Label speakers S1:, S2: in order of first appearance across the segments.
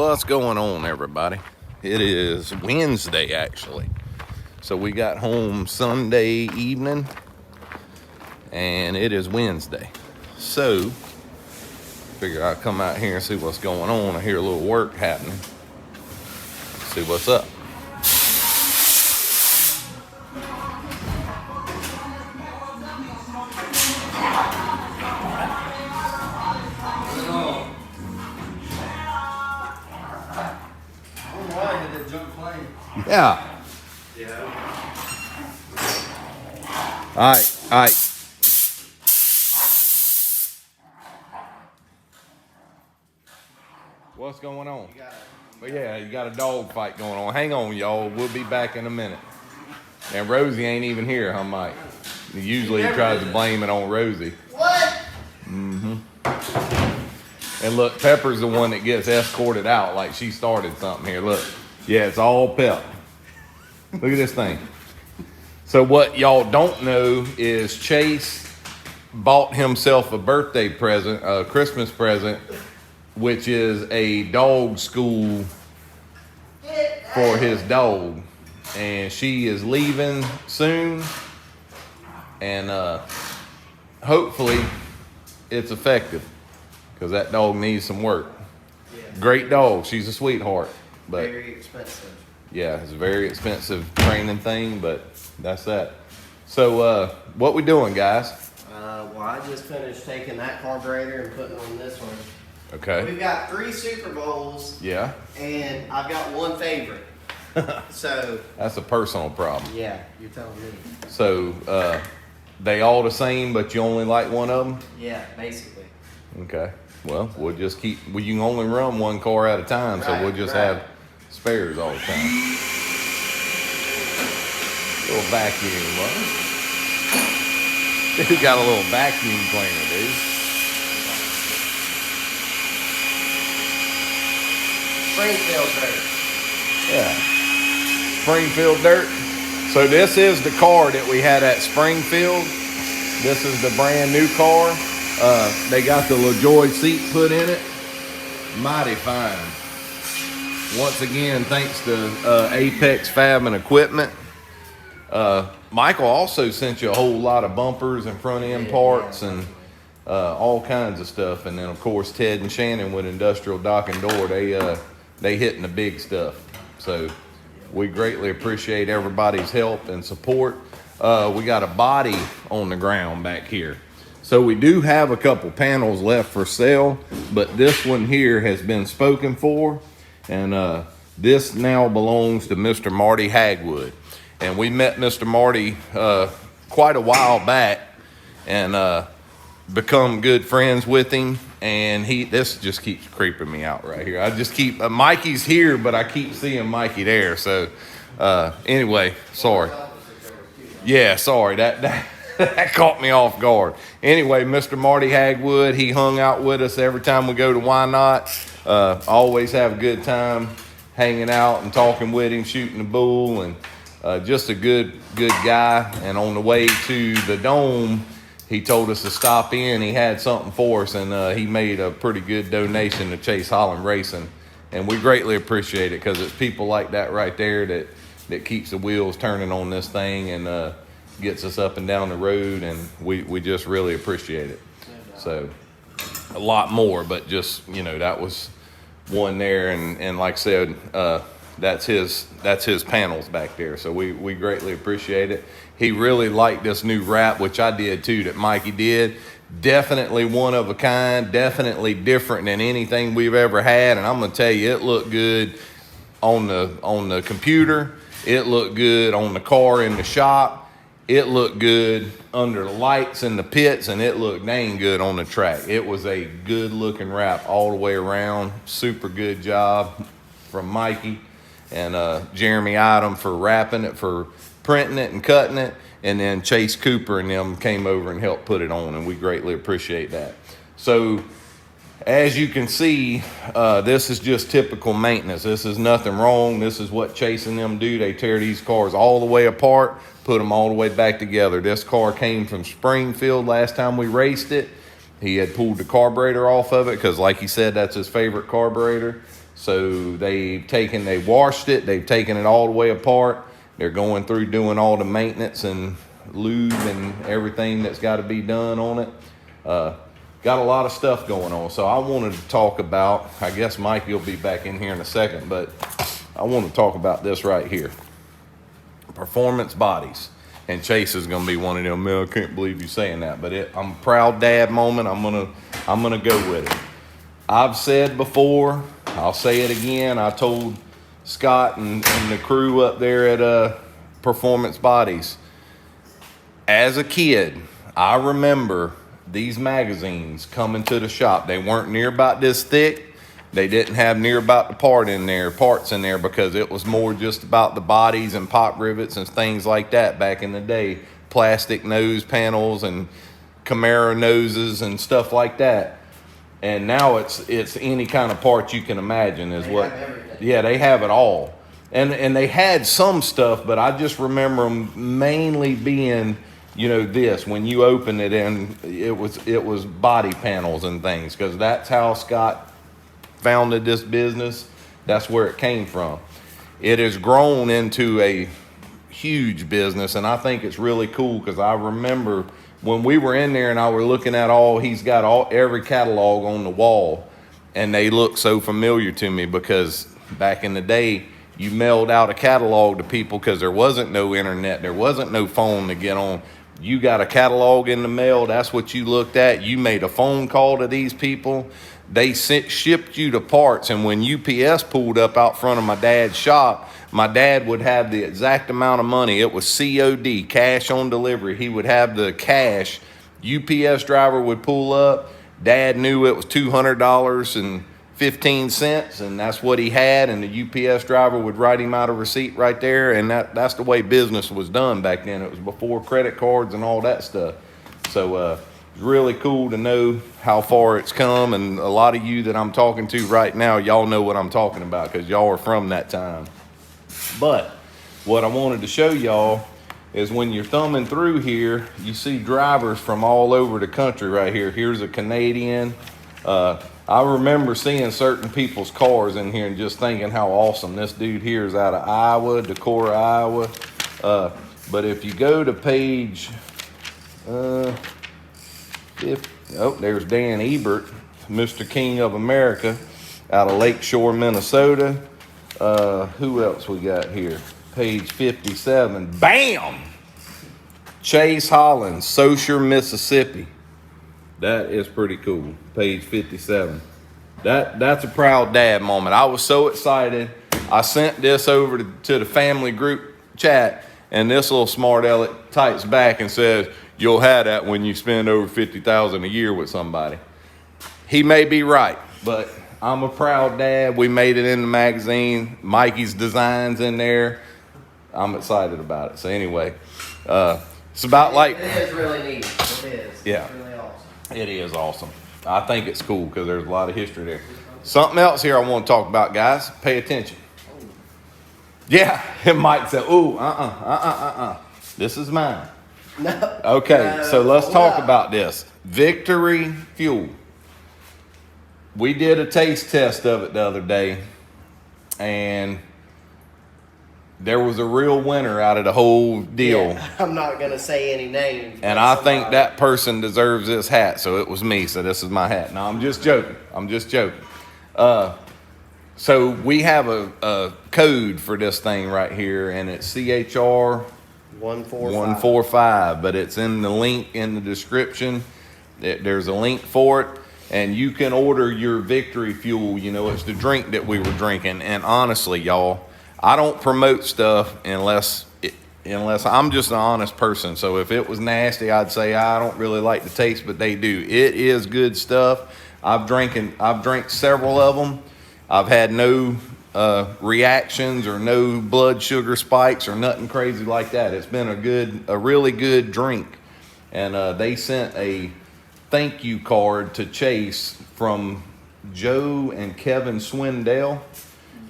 S1: What's going on, everybody? It is Wednesday, actually. So we got home Sunday evening, and it is Wednesday. So, figure I'd come out here and see what's going on. I hear a little work happening. See what's up. Yeah. All right. What's going on? But yeah, you got a dog fight going on. Hang on, y'all. We'll be back in a minute. And Rosie ain't even here, huh, Mike? Usually he tries to blame it on Rosie.
S2: What?
S1: Mm-hmm. And look, Pepper's the one that gets escorted out like she started something here. Look. Yeah, it's all Pep. Look at this thing. So what y'all don't know is Chase bought himself a birthday present, a Christmas present, which is a dog school for his dog. And she is leaving soon. And hopefully it's effective because that dog needs some work.
S2: Yeah.
S1: Great dog. She's a sweetheart. But
S2: very expensive.
S1: Yeah, it's a very expensive training thing, but that's that. So, what we doing, guys?
S2: Well, I just finished taking that carburetor and putting on this one.
S1: Okay.
S2: We've got 3 Super Bowls.
S1: Yeah.
S2: And I've got one favorite. So.
S1: That's a personal problem.
S2: Yeah, you're telling me.
S1: So, they all the same, but you only like one of them?
S2: Yeah, basically.
S1: Okay. Well, we'll just keep. Well, you can only run one car at a time, so we'll just have spares all the time. Little vacuum, huh? Dude got a little vacuum cleaner, dude.
S2: Springfield dirt.
S1: Yeah. Springfield dirt. So this is the car that we had at Springfield. This is the brand new car. They got the LaJoy seat put in it. Mighty fine. Once again, thanks to Apex Fab and Equipment. Michael also sent you a whole lot of bumpers and front end parts and all kinds of stuff. And then, of course, Ted and Shannon with Industrial Dock and Door, they hitting the big stuff. So we greatly appreciate everybody's help and support. We got a body on the ground back here. So we do have a couple panels left for sale, but this one here has been spoken for. And this now belongs to Mr. Marty Hagwood. And we met Mr. Marty quite a while back and become good friends with him. And this just keeps creeping me out right here. I just keep, Mikey's here, but I keep seeing Mikey there. So anyway, sorry. Yeah, sorry, that caught me off guard. Anyway, Mr. Marty Hagwood, he hung out with us every time we go to Why Not. Always have a good time hanging out and talking with him, shooting the bull, and just a good guy. And on the way to the Dome, he told us to stop in. He had something for us, and he made a pretty good donation to Chase Holland Racing. And we greatly appreciate it because it's people like that right there that keeps the wheels turning on this thing and gets us up and down the road, and we just really appreciate it. So a lot more, but just, that was one there, and like I said, that's his panels back there. So we greatly appreciate it. He really liked this new wrap, which I did too, that Mikey did. Definitely one of a kind, definitely different than anything we've ever had. And I'm gonna tell you, it looked good on the computer. It looked good on the car in the shop. It looked good under the lights in the pits, and it looked dang good on the track. It was a good looking wrap all the way around. Super good job from Mikey and Jeremy Item for wrapping it, for printing it and cutting it. And then Chase Cooper and them came over and helped put it on, and we greatly appreciate that. So as you can see, this is just typical maintenance. This is nothing wrong. This is what Chase and them do. They tear these cars all the way apart, put them all the way back together. This car came from Springfield last time we raced it. He had pulled the carburetor off of it because, like he said, that's his favorite carburetor. So they washed it, they've taken it all the way apart. They're going through doing all the maintenance and lube and everything that's got to be done on it. Got a lot of stuff going on. So I wanted to talk about, I guess Mike, you'll be back in here in a second, but I want to talk about this right here. Performance bodies. And Chase is going to be one of them, man, I can't believe you're saying that. But I'm a proud dad moment. I'm gonna go with it. I've said before, I'll say it again. I told Scott and the crew up there at Performance Bodies, as a kid, I remember these magazines coming to the shop. They weren't near about this thick. They didn't have near about the parts in there because it was more just about the bodies and pop rivets and things like that back in the day. Plastic nose panels and Camaro noses and stuff like that. And now it's any kind of part you can imagine is what. Yeah, they have it all. And they had some stuff, but I just remember them mainly being, this, when you open it, and it was body panels and things, because that's how Scott founded this business. That's where it came from. It has grown into a huge business, and I think it's really cool because I remember when we were in there and I were looking at he's got every catalog on the wall, and they look so familiar to me because back in the day, you mailed out a catalog to people because there wasn't no internet, there wasn't no phone to get on. You got a catalog in the mail, that's what you looked at. You made a phone call to these people. They shipped you the parts, and when UPS pulled up out front of my dad's shop, my dad would have the exact amount of money. It was COD, cash on delivery. He would have the cash. UPS driver would pull up. Dad knew it was $200.15, and that's what he had, and the UPS driver would write him out a receipt right there, and that's the way business was done back then. It was before credit cards and all that stuff. So it's really cool to know how far it's come, and a lot of you that I'm talking to right now, y'all know what I'm talking about because y'all are from that time. But what I wanted to show y'all is when you're thumbing through here, you see drivers from all over the country right here. Here's a Canadian. I remember seeing certain people's cars in here and just thinking how awesome. This dude here is out of Iowa, Decorah, Iowa. But if you go to page, there's Dan Ebert, Mr. King of America, out of Lakeshore, Minnesota. Who else we got here? Page 57. Bam! Chase Holland, Saucier, Mississippi. That is pretty cool. Page 57. That's a proud dad moment. I was so excited. I sent this over to the family group chat, and this little smart aleck types back and says, "You'll have that when you spend over $50,000 a year with somebody." He may be right, but I'm a proud dad. We made it in the magazine. Mikey's designs in there. I'm excited about it. So anyway, it's about like...
S2: It is really neat. It is.
S1: Yeah.
S2: It's really awesome.
S1: It is awesome. I think it's cool because there's a lot of history there. Something else here I want to talk about, guys. Pay attention. Yeah, and Mike said, "Ooh, this is mine."
S2: No.
S1: Okay, so let's talk about this. Victory Fuel. We did a taste test of it the other day, and there was a real winner out of the whole deal.
S2: Yeah, I'm not going to say any names.
S1: And I think that person deserves this hat, so it was me, so this is my hat. No, I'm just joking. So we have a code for this thing right here, and it's CHR 145, but it's in the link in the description. There's a link for it, and you can order your Victory Fuel. It's the drink that we were drinking. And honestly, y'all, I don't promote stuff unless I'm just an honest person. So if it was nasty, I'd say I don't really like the taste, but they do. It is good stuff. I've drank several of them. I've had no reactions or no blood sugar spikes or nothing crazy like that. It's been a really good drink. And they sent a thank you card to Chase from Joe and Kevin Swindell.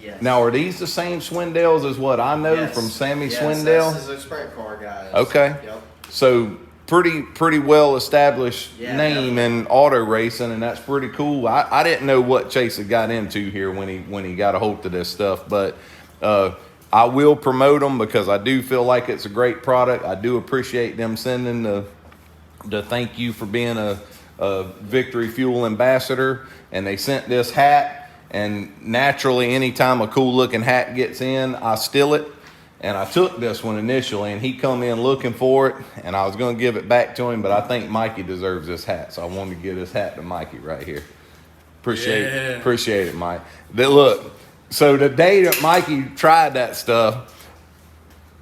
S2: Yes.
S1: Now, are these the same Swindells as what I know from Sammy
S2: yes,
S1: Swindell?
S2: This is a sprint car, guys.
S1: Okay.
S2: Yep.
S1: So pretty well established
S2: Yeah,
S1: name
S2: definitely.
S1: in auto racing, and that's pretty cool. I didn't know what Chase had got into here when he got a hold of this stuff, but I will promote them because I do feel like it's a great product. I do appreciate them sending the thank you for being a Victory Fuel ambassador, and they sent this hat. And naturally, anytime a cool looking hat gets in, I steal it. And I took this one initially, and he come in looking for it, and I was going to give it back to him, but I think Mikey deserves this hat, so I wanted to give this hat to Mikey right here. Appreciate it, Mike. Look, so the day that Mikey tried that stuff,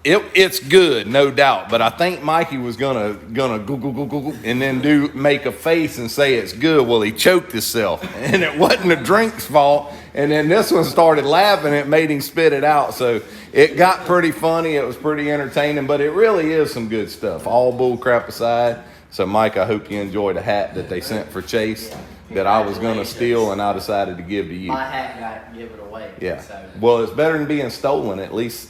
S1: it's good, no doubt, but I think Mikey was gonna go and then make a face and say it's good. Well, he choked himself, and it wasn't the drink's fault. And then this one started laughing, it made him spit it out. So it got pretty funny. It was pretty entertaining, but it really is some good stuff. All bull crap aside. So Mike, I hope you enjoyed the hat that they sent for Chase that I was gonna steal, and I decided to give to you.
S2: My hat got given away.
S1: Yeah.
S2: So.
S1: Well, it's better than being stolen, at least.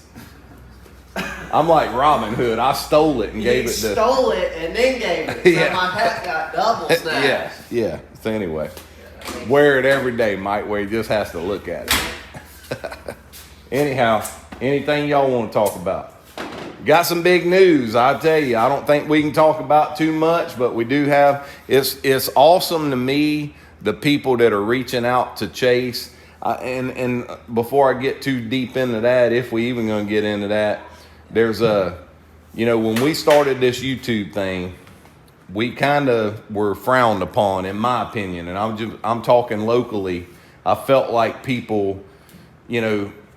S1: I'm like Robin Hood. I stole it and gave it to...
S2: You stole it and then gave it. So
S1: Yeah.
S2: my hat got double snatched.
S1: Yeah. So anyway, wear it every day, Mike, where he just has to look at it. Anyhow, anything y'all want to talk about? Got some big news, I tell you. I don't think we can talk about too much, but we do have... It's awesome to me, the people that are reaching out to Chase. And before I get too deep into that, if we even going to get into that, there's when we started this YouTube thing, we kind of were frowned upon, in my opinion. And I'm talking locally. I felt like people,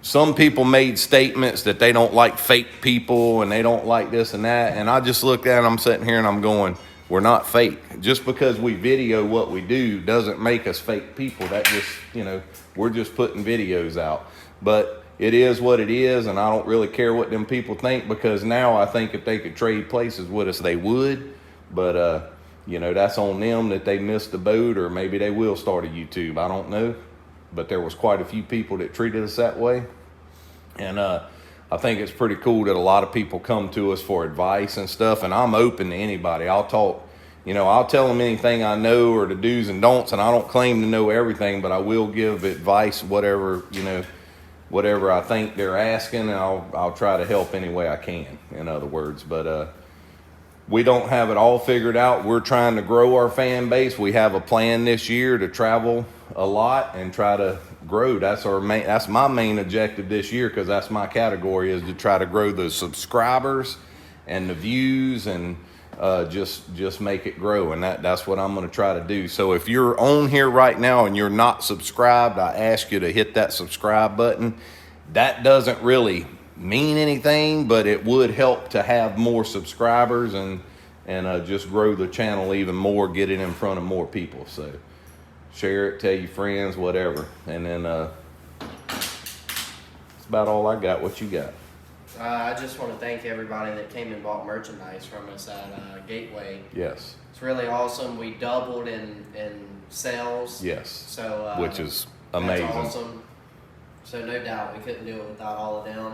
S1: some people made statements that they don't like fake people and they don't like this and that. And I just looked at it, I'm sitting here and I'm going, we're not fake. Just because we video what we do doesn't make us fake people. That just, we're just putting videos out. But it is what it is, and I don't really care what them people think, because now I think if they could trade places with us, they would. But, that's on them that they missed the boat, or maybe they will start a YouTube. I don't know. But there was quite a few people that treated us that way. And I think it's pretty cool that a lot of people come to us for advice and stuff, and I'm open to anybody. I'll talk, I'll tell them anything I know or the do's and don'ts, and I don't claim to know everything, but I will give advice, whatever I think they're asking, and I'll try to help any way I can, in other words. But we don't have it all figured out. We're trying to grow our fan base. We have a plan this year to travel a lot and try to grow. That's my main objective this year, because that's my category, is to try to grow the subscribers and the views, and just make it grow. And that's what I'm going to try to do. So if you're on here right now and you're not subscribed, I ask you to hit that subscribe button. That doesn't really mean anything, but it would help to have more subscribers and just grow the channel even more, get it in front of more people. So share it, tell your friends, whatever. And then that's about all I got. What you got?
S2: I just want to thank everybody that came and bought merchandise from us at Gateway.
S1: Yes.
S2: It's really awesome. We doubled in sales.
S1: Yes.
S2: So
S1: which is amazing.
S2: That's awesome. So no doubt we couldn't do it without all of them.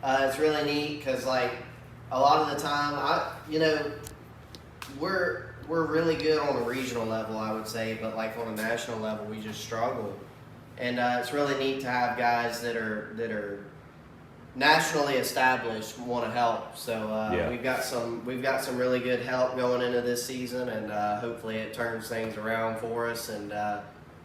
S2: It's really neat because like a lot of the time, we're really good on a regional level, I would say, but like on a national level, we just struggle. And it's really neat to have guys that are nationally established want to help. So we've got some really good help going into this season, and hopefully it turns things around for us, and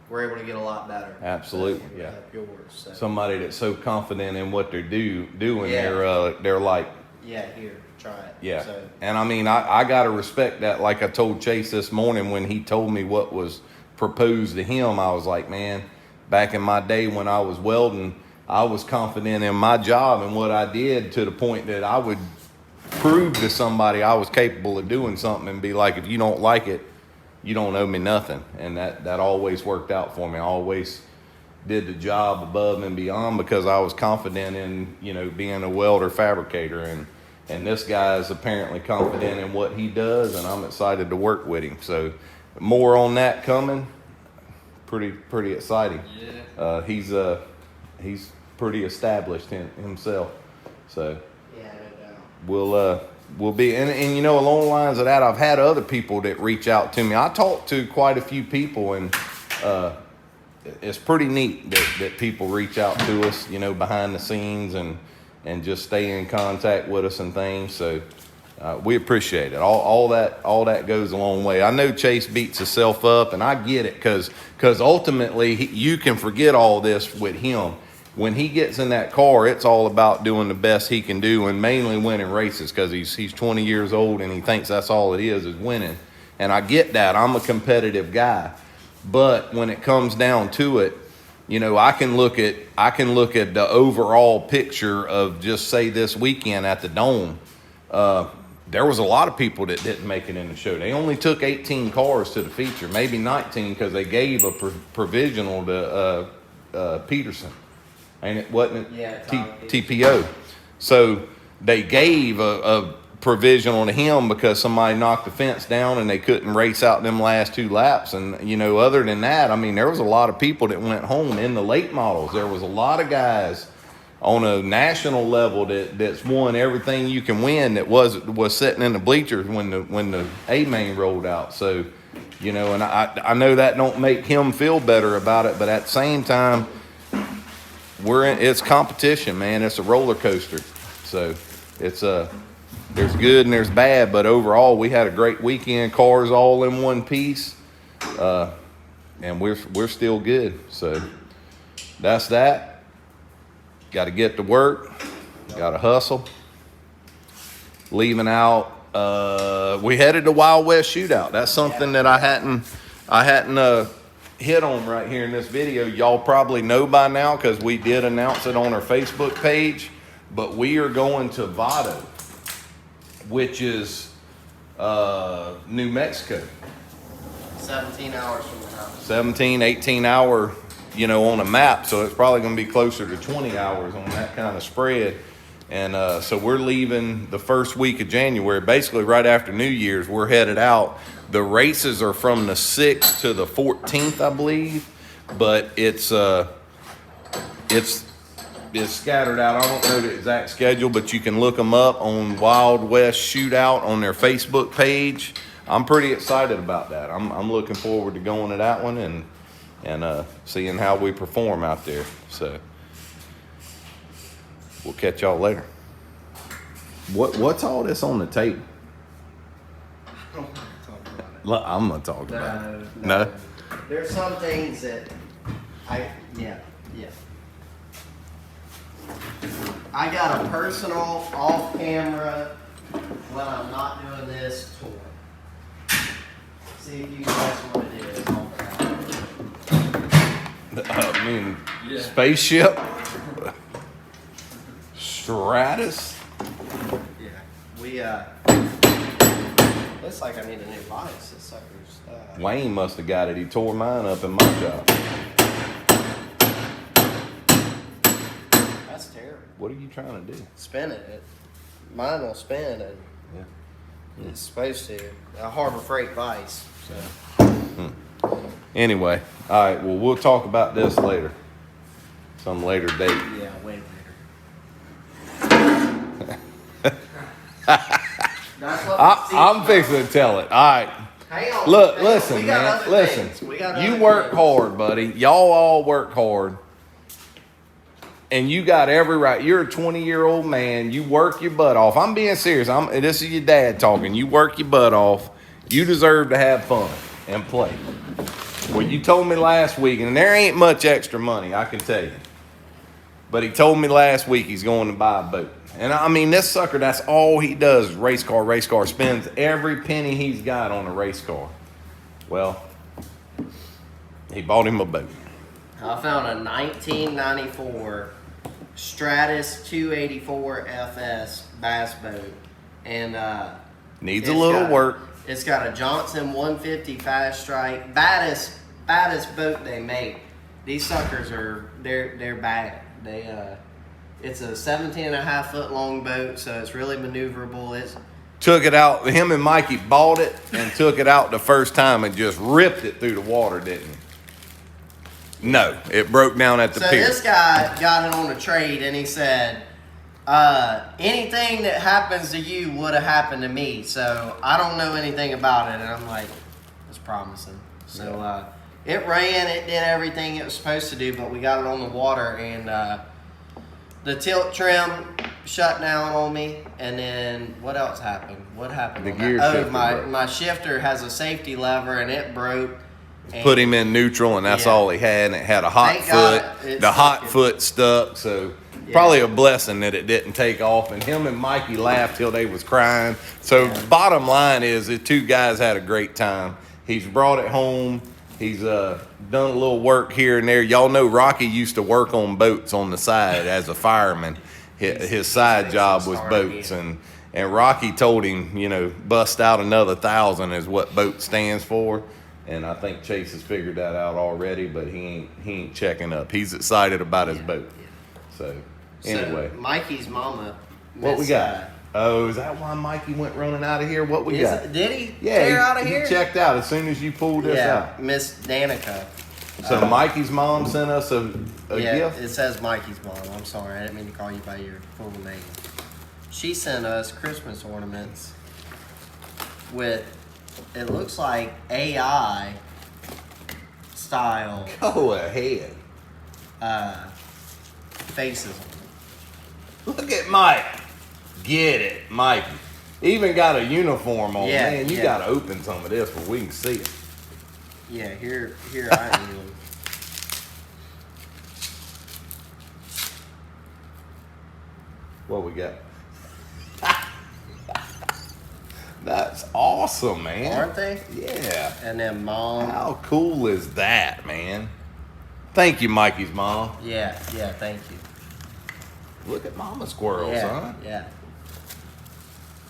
S2: we're able to get a lot better.
S1: Absolutely,
S2: so,
S1: yeah.
S2: Yours, so.
S1: Somebody that's so confident in what they're doing,
S2: Yeah.
S1: they're like,
S2: yeah, here, try it.
S1: yeah.
S2: So.
S1: And I mean, I gotta respect that. Like I told Chase this morning when he told me what was proposed to him, I was like, man, back in my day when I was welding, I was confident in my job and what I did, to the point that I would prove to somebody I was capable of doing something and be like, if you don't like it, you don't owe me nothing. And that always worked out for me. I always did the job above and beyond because I was confident in, being a welder fabricator. And this guy is apparently confident in what he does, and I'm excited to work with him. So more on that coming. Pretty exciting. Yeah. He's pretty established himself. So
S2: yeah, no doubt.
S1: we'll be, and you know, along the lines of that, I've had other people that reach out to me. I talked to quite a few people, and it's pretty neat that people reach out to us, you know, behind the scenes and just stay in contact with us and things. So we appreciate it. All that goes a long way. I know Chase beats himself up, and I get it, because ultimately you can forget all this with him. When he gets in that car, it's all about doing the best he can do, and mainly winning races, because he's 20 years old and he thinks that's all it is winning. And I get that. I'm a competitive guy. But when it comes down to it, you know, I can look at the overall picture of, just say, this weekend at the Dome. There was a lot of people that didn't make it in the show. They only took 18 cars to the feature, maybe 19, because they gave a provisional to Peterson. And it wasn't TPO. So they gave a provisional to him because somebody knocked the fence down and they couldn't race out them last 2 laps. And, you know, other than that, I mean, there was a lot of people that went home in the late models. There was a lot of guys on a national level that's won everything you can win that was sitting in the bleachers when the A main rolled out. So, you know, and I know that don't make him feel better about it, but at the same time, it's competition, man. It's a roller coaster. So it's there's good and there's bad, but overall we had a great weekend. Cars all in one piece, and we're still good. So that's that. Got to get to work. Got to hustle. Leaving out, we headed to Wild West Shootout. That's something that I hadn't hit on right here in this video. Y'all probably know by now, because we did announce it on our Facebook page, but we are going to Vado, which is New Mexico.
S2: 17 hours from the house.
S1: 17, 18 hour, you know, on a map. So it's probably going to be closer to 20 hours on that kind of spread. And so we're leaving the first week of January, basically right after New Year's. We're headed out. The races are from the 6th to the 14th, I believe, but it's scattered out. I don't know the exact schedule, but you can look them up on Wild West Shootout on their Facebook page. I'm pretty excited about that. I'm looking forward to going to that one and seeing how we perform out there. So we'll catch y'all later. What's all this on the table? I'm gonna talk about it. No.
S2: There's some things that yeah. I got a personal off-camera when I'm not doing this tour. See if you guys want to do it.
S1: Spaceship, Stratus.
S2: Yeah, we looks like I need a new bias. This sucker's.
S1: Wayne must have got it. He tore mine up in my job.
S2: That's terrible.
S1: What are you trying to do?
S2: Spin it. Mine will spin, and it's supposed to. A Harbor Freight vice. So.
S1: Anyway, all right. Well, we'll talk about this later. Some later date.
S2: Yeah, way later.
S1: I'm fixing to tell it. All right.
S2: Hang on.
S1: Look, listen, man. Listen. You work hard, buddy. Y'all all work hard. And you got every right. You're a 20-year-old man. You work your butt off. I'm being serious. This is your dad talking. You work your butt off. You deserve to have fun and play. Well, you told me last week, and there ain't much extra money, I can tell you. But he told me last week he's going to buy a boat. And I mean, this sucker, that's all he does is race car, spends every penny he's got on a race car. Well, he bought him a boat.
S2: I found a 1994 Stratus 284 FS bass boat. And
S1: needs a little work.
S2: It's got a Johnson 150 fast strike. Baddest boat they make. These suckers they're bad. It's a 17.5 foot long boat, so it's really maneuverable.
S1: Took it out. Him and Mikey bought it and took it out the first time and just ripped it through the water, didn't he? No, it broke down at the pier.
S2: So this guy got it on a trade, and he said, Anything that happens to you would have happened to me. So I don't know anything about it, and I'm like, it's promising. So it ran, it did everything it was supposed to do, but we got it on the water, and the tilt trim shut down on me. And then what else happened? What happened?
S1: The
S2: on
S1: gear
S2: that?
S1: shifter broke.
S2: My shifter has a safety lever, and it broke. And
S1: Put him in neutral, and that's
S2: Yeah.
S1: all he had. And it had a hot
S2: Thank God
S1: foot.
S2: it
S1: The hot
S2: stuck.
S1: foot stuck, so probably a blessing that it didn't take off. And him and Mikey laughed till they was crying. So bottom line is, the two guys had a great time. He's brought it home. He's done a little work here and there. Y'all know Rocky used to work on boats on the side as a fireman. His side job was boats, and Rocky told him, you know, bust out another 1,000 is what boat stands for. And I think Chase has figured that out already, but he ain't checking up. He's excited about his boat. So anyway,
S2: Mikey's mama.
S1: what we got? Oh, is that why Mikey went running out of here? What we got?
S2: Did he?
S1: Yeah,
S2: tear out of here?
S1: he checked out as soon as you pulled this out.
S2: Miss Danica.
S1: So Mikey's mom sent us a gift.
S2: It says Mikey's mom. I'm sorry, I didn't mean to call you by your full name. She sent us Christmas ornaments with, it looks like AI style
S1: Go ahead.
S2: faces on
S1: Look at Mike. Get it, Mikey. Even got a uniform on.
S2: Yeah,
S1: Man, you
S2: yeah.
S1: got to open some of this where we can see it.
S2: them. Yeah, here I am.
S1: What we got? That's awesome, man.
S2: Aren't they?
S1: Yeah.
S2: And then mom.
S1: How cool is that, man? Thank you, Mikey's mom.
S2: Yeah, thank you.
S1: Look at Mama Squirrels, huh?
S2: Yeah.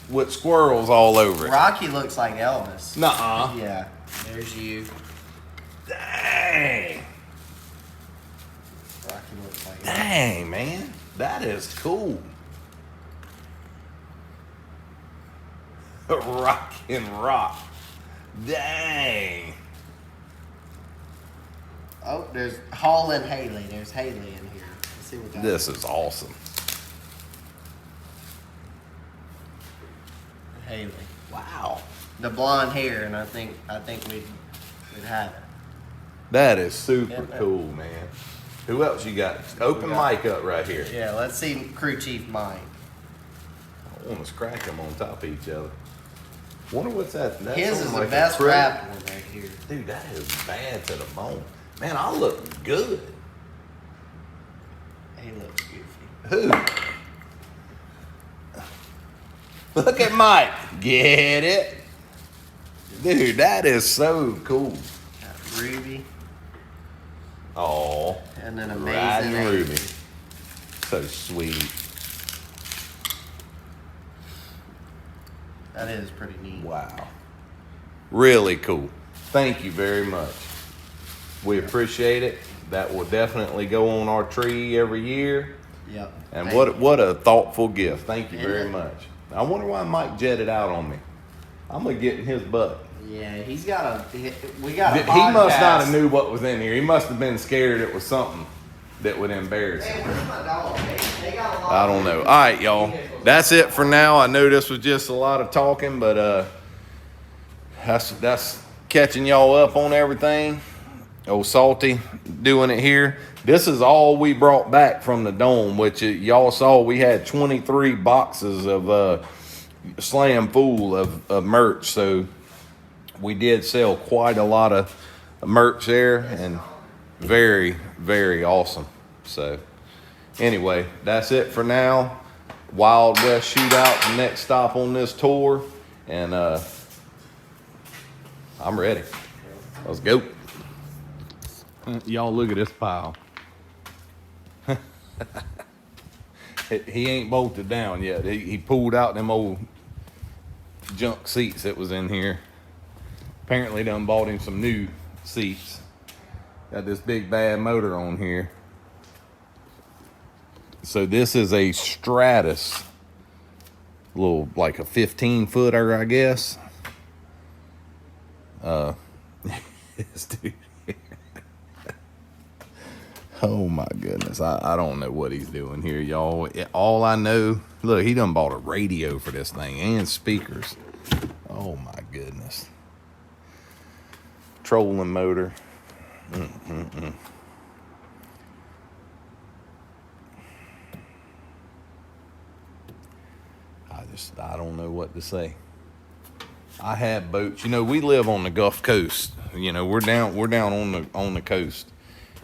S1: With squirrels all over it.
S2: Rocky looks like Elvis.
S1: Nuh-uh.
S2: Yeah. There's you.
S1: Dang.
S2: Rocky looks like Elvis.
S1: Dang, man. That is cool. Rock and rock. Dang.
S2: Oh, there's Hall and Haley. There's Haley in here. Let's see what that
S1: This is awesome.
S2: Haley.
S1: Wow.
S2: The blonde hair, and I think we'd have it.
S1: That is super
S2: Yeah.
S1: cool, man. Who else you got? Open mic up right here.
S2: Yeah, let's see Crew Chief Mike.
S1: I want to scratch them on top of each other. Wonder what's that? That's
S2: His is
S1: something
S2: the
S1: like a
S2: best
S1: krill.
S2: wrapped one right here.
S1: Dude, that is bad to the bone. Man, I look good.
S2: He looks goofy.
S1: Who? Look at Mike. Get it? Dude, that is so cool.
S2: Got Ruby,
S1: Oh,
S2: and then Amazing
S1: riding
S2: Amy.
S1: Ruby. So sweet.
S2: That is pretty neat.
S1: Wow. Really cool. Thank you very much. We appreciate it. That will definitely go on our tree every year.
S2: Yep.
S1: And
S2: Thank
S1: what a thoughtful gift. Thank you
S2: Isn't
S1: very
S2: it?
S1: much. I wonder why Mike jetted out on me. I'm gonna get in his butt.
S2: Yeah, we got a
S1: He must not have knew what was in here. He must have been scared it was something that would embarrass him.
S2: Hey, where's my dog? They got a lot
S1: I don't know. All right, y'all. That's it for now. I know this was just a lot of talking, but that's catching y'all up on everything. Old Salty doing it here. This is all we brought back from the dome, which y'all saw we had 23 boxes of slam full of merch. So we did sell quite a lot of merch there, and very, very awesome. So anyway, that's it for now. Wild West Shootout, the next stop on this tour, and I'm ready. Let's go. Y'all look at this pile. He ain't bolted down yet. He pulled out them old junk seats that was in here. Apparently done bought him some new seats. Got this big bad motor on here. So this is a Stratus, little like a 15-footer, I guess. This dude. Oh my goodness. I don't know what he's doing here, y'all. All I know, look, he done bought a radio for this thing and speakers. Oh my goodness. Trolling motor. I don't know what to say. I have boats. You know, we live on the Gulf Coast. You know, we're down on the coast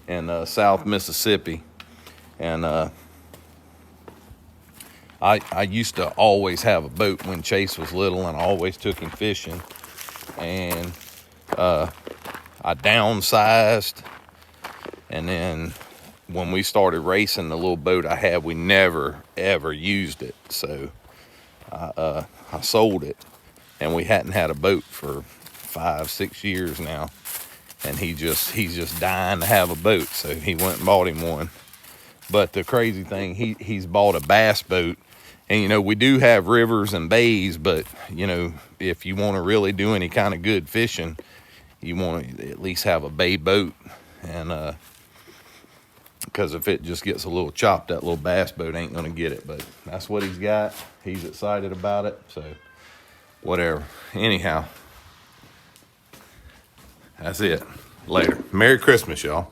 S1: in South Mississippi, and I used to always have a boat when Chase was little, and I always took him fishing. And I downsized, and then when we started racing, the little boat I had, we never ever used it, so I sold it, and we hadn't had a boat for 5-6 years now, and he's just dying to have a boat, so he went and bought him one. But the crazy thing, he's bought a bass boat, and you know, we do have rivers and bays, but you know, if you want to really do any kind of good fishing, you want to at least have a bay boat, and because if it just gets a little chopped, that little bass boat ain't gonna get it. But that's what he's got. He's excited about it, so whatever. Anyhow, that's it. Later. Merry Christmas, y'all.